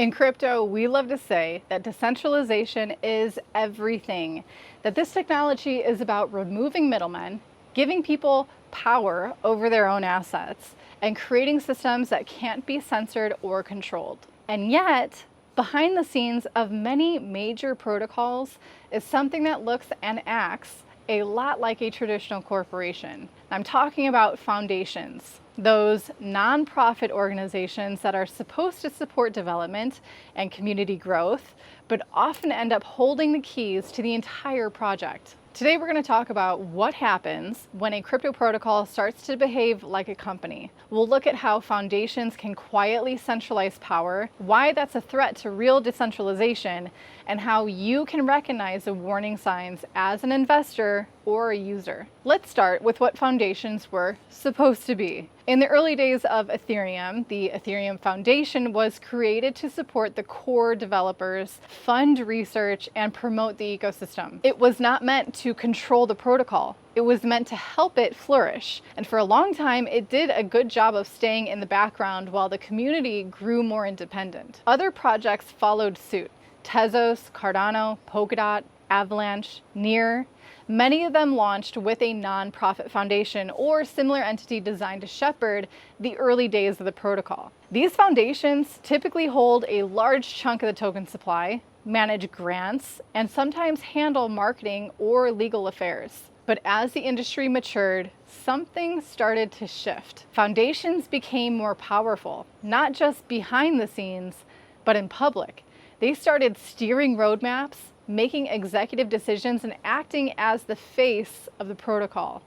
In crypto, we love to say that decentralization is everything, that this technology is about removing middlemen, giving people power over their own assets, and creating systems that can't be censored or controlled. And yet, behind the scenes of many major protocols is something that looks and acts a lot like a traditional corporation. I'm talking about foundations, those nonprofit organizations that are supposed to support development and community growth, but often end up holding the keys to the entire project. Today we're going to talk about what happens when a crypto protocol starts to behave like a company. We'll look at how foundations can quietly centralize power, why that's a threat to real decentralization, and how you can recognize the warning signs as an investor or a user. Let's start with what foundations were supposed to be. In the early days of Ethereum, the Ethereum Foundation was created to support the core developers, fund research, and promote the ecosystem. It was not meant to control the protocol. It was meant to help it flourish. And for a long time, it did a good job of staying in the background while the community grew more independent. Other projects followed suit. Tezos, Cardano, Polkadot, Avalanche, Near. Many of them launched with a non-profit foundation or similar entity designed to shepherd the early days of the protocol. These foundations typically hold a large chunk of the token supply, manage grants, and sometimes handle marketing or legal affairs. But as the industry matured, something started to shift. Foundations became more powerful, not just behind the scenes, but in public. They started steering roadmaps, making executive decisions, and acting as the face of the protocol.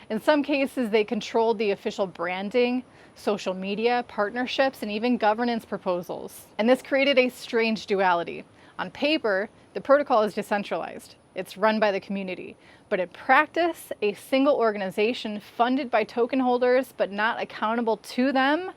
In some cases, they controlled the official branding, social media, partnerships, and even governance proposals. And this created a strange duality. On paper, the protocol is decentralized. It's run by the community. But in practice, a single organization funded by token holders but not accountable to them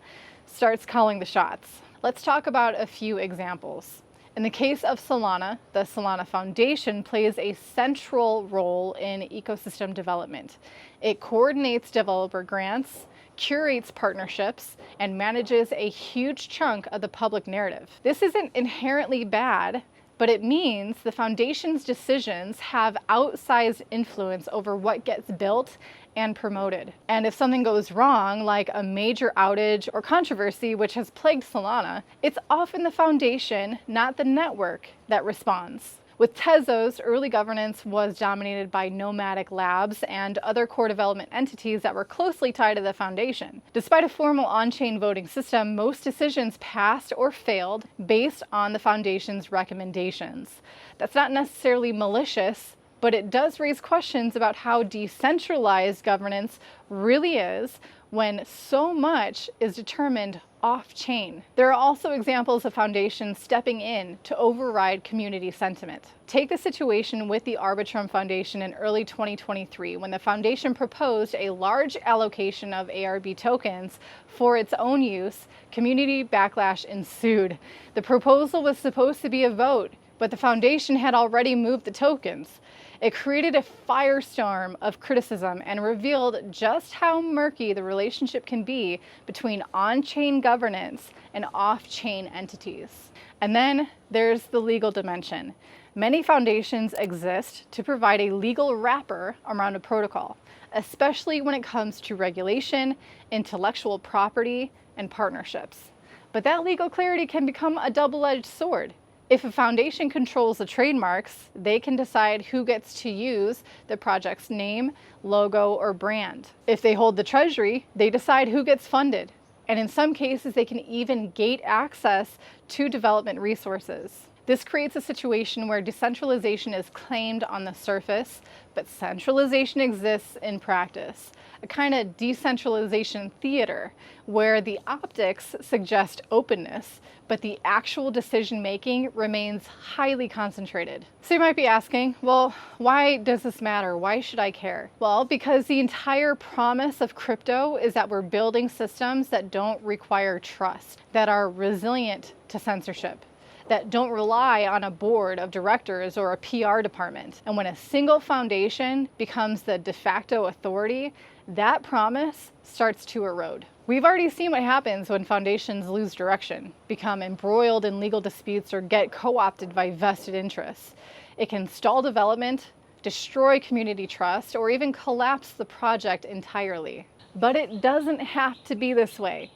starts calling the shots. Let's talk about a few examples. In the case of Solana, the Solana Foundation plays a central role in ecosystem development. It coordinates developer grants, curates partnerships, and manages a huge chunk of the public narrative. This isn't inherently bad, but it means the foundation's decisions have outsized influence over what gets built and promoted. And if something goes wrong, like a major outage or controversy which has plagued Solana, it's often the foundation, not the network, that responds. With Tezos, early governance was dominated by Nomadic Labs and other core development entities that were closely tied to the foundation. Despite a formal on-chain voting system, most decisions passed or failed based on the foundation's recommendations. That's not necessarily malicious, but it does raise questions about how decentralized governance really is when so much is determined off-chain. There are also examples of foundations stepping in to override community sentiment. Take the situation with the Arbitrum Foundation in early 2023, when the foundation proposed a large allocation of ARB tokens for its own use. Community backlash ensued. The proposal was supposed to be a vote, but the foundation had already moved the tokens. It created a firestorm of criticism and revealed just how murky the relationship can be between on-chain governance and off-chain entities. And then there's the legal dimension. Many foundations exist to provide a legal wrapper around a protocol, especially when it comes to regulation, intellectual property, and partnerships. But that legal clarity can become a double-edged sword. If a foundation controls the trademarks, they can decide who gets to use the project's name, logo, or brand. If they hold the treasury, they decide who gets funded. And in some cases, they can even gate access to development resources. This creates a situation where decentralization is claimed on the surface, but centralization exists in practice. A kind of decentralization theater where the optics suggest openness, but the actual decision-making remains highly concentrated. So you might be asking, well, why does this matter? Why should I care? Well, because the entire promise of crypto is that we're building systems that don't require trust, that are resilient to censorship, that don't rely on a board of directors or a PR department. And when a single foundation becomes the de facto authority, that promise starts to erode. We've already seen what happens when foundations lose direction, become embroiled in legal disputes, or get co-opted by vested interests. It can stall development, destroy community trust, or even collapse the project entirely. But it doesn't have to be this way.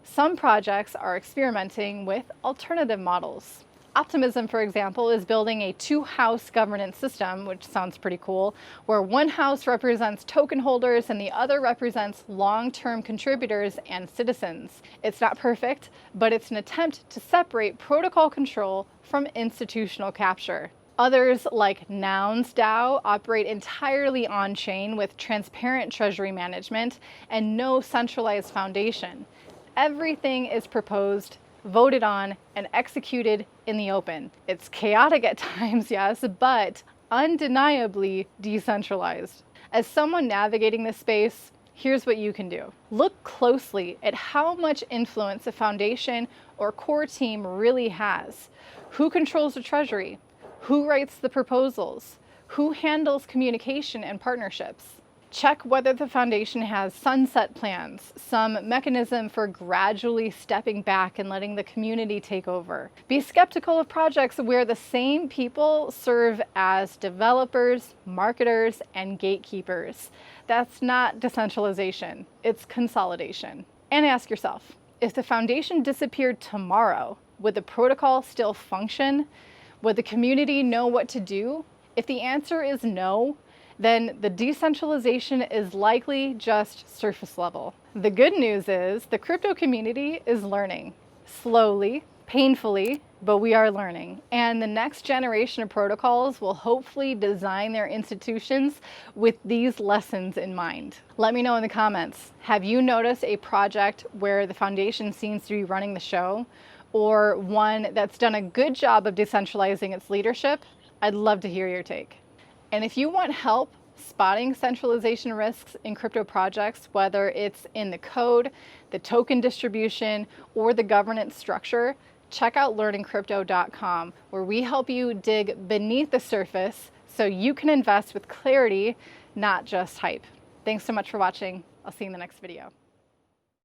Some projects are experimenting with alternative models. Optimism, for example, is building a two-house governance system, which sounds pretty cool, where one house represents token holders and the other represents long-term contributors and citizens. It's not perfect, but it's an attempt to separate protocol control from institutional capture. Others, like Nouns DAO, operate entirely on-chain with transparent treasury management and no centralized foundation. Everything is proposed, voted on, and executed in the open. It's chaotic at times, yes, but undeniably decentralized. As someone navigating this space, here's what you can do. Look closely at how much influence a foundation or core team really has. Who controls the treasury? Who writes the proposals? Who handles communication and partnerships? Check whether the foundation has sunset plans, some mechanism for gradually stepping back and letting the community take over. Be skeptical of projects where the same people serve as developers, marketers, and gatekeepers. That's not decentralization, it's consolidation. And ask yourself, if the foundation disappeared tomorrow, would the protocol still function? Would the community know what to do? If the answer is no, then the decentralization is likely just surface level. The good news is the crypto community is learning. Slowly, painfully, but we are learning. And the next generation of protocols will hopefully design their institutions with these lessons in mind. Let me know in the comments, have you noticed a project where the foundation seems to be running the show? Or one that's done a good job of decentralizing its leadership? I'd love to hear your take. And if you want help spotting centralization risks in crypto projects, whether it's in the code, the token distribution, or the governance structure, check out learningcrypto.com, where we help you dig beneath the surface so you can invest with clarity, not just hype. Thanks so much for watching. I'll see you in the next video.